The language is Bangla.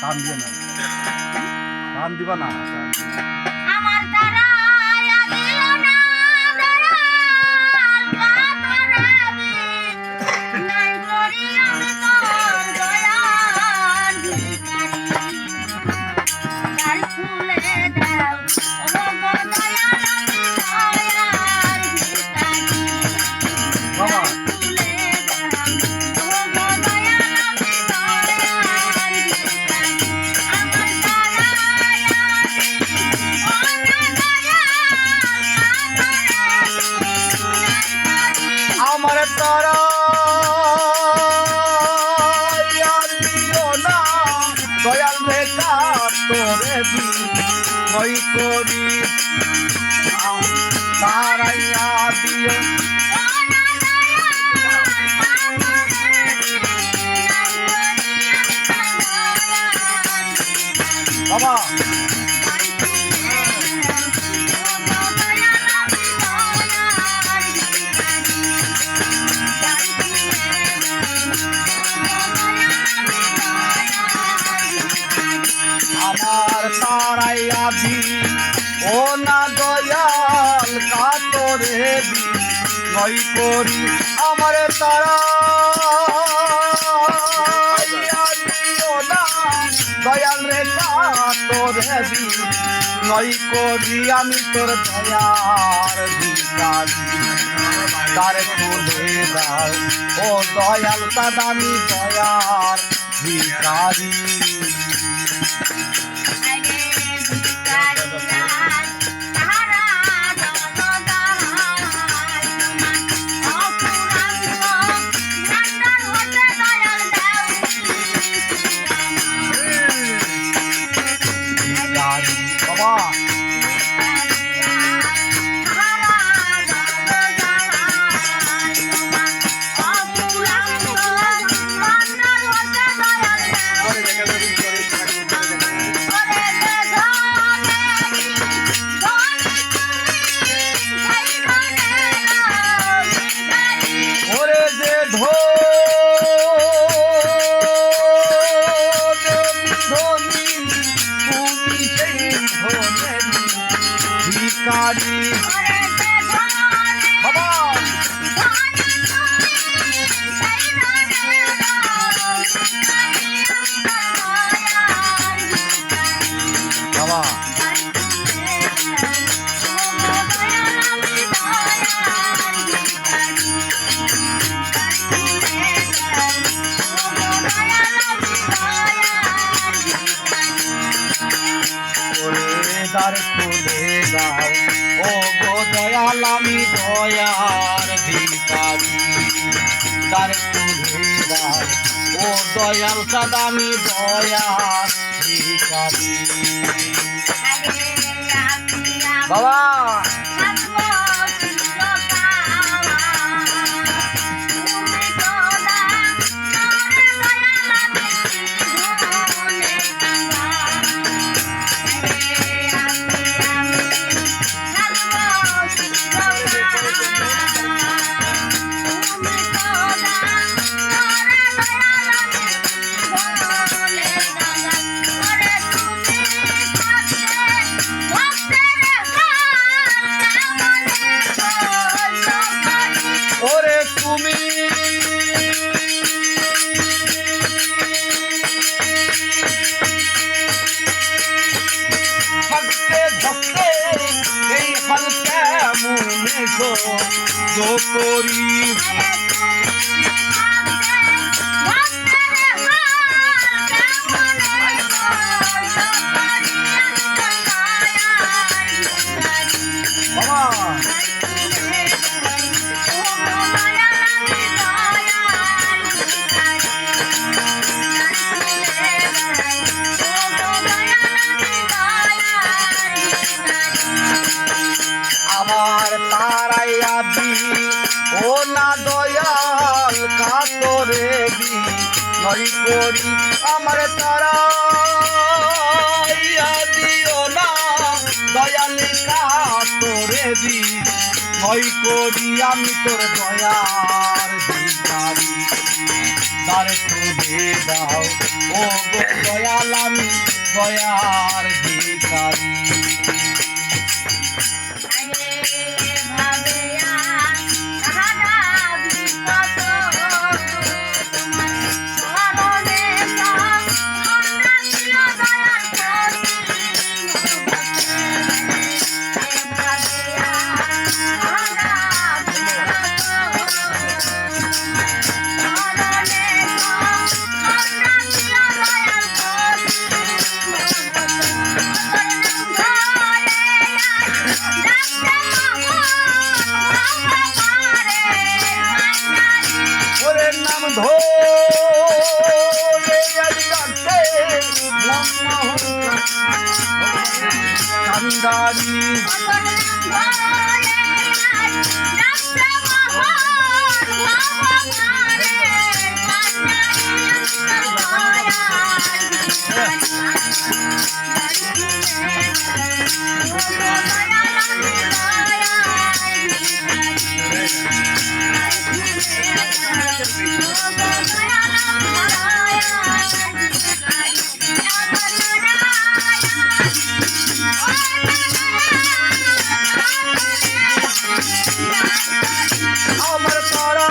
টান দিয়ে না, টান দিবা না। আমার তারা দিল না দয়াল কাতরাবি নাই করি আমি তোর দয়াল ভিখারি দ্বার খুলে দাও ও গো দয়াল আমি দয়াল ভিখারি বাবা আমার তারা দিও না দয়াল রেখা তোরে দি ওই করি তারাইয়া দিও বাবা আমার তারাইয়া দি ও না দয়াল কাতরে দি নই করি আমার তারাইয়া দিও না দয়াল রে কাতরে দি নই করি আমি তোর দয়ার ভিখারি দ্বার খুলে দাও ও দয়াল দাদামি দয়ার ভিখারি বাবা ওরে যে ধনী তুমি সেই ধনের ভিখারি বাবা বাবা দ্বার খুলে দাও ও গো দয়াল আমি দয়ার ভিখারি দ্বার খুলে দাও ও দয়াল সাদা আমি দয়ার ভিখারি বাবা ওরে তুমি ভক্তে ভক্তে এই ফল কেমন গো করি বাবা আমার তারাইয়া দি ও না দয়াল কাতরে দি নই করি আমার তারাইয়া দিও না দয়াল কাতরে দি নই করি আমি তোর দয়ার ভিখারি দ্বার খুলে দাও ও গো দয়াল আমি দয়ার ভিখারি ওরে নাম ধরে আজ ডাকতে কান্দারি আমার পাড়া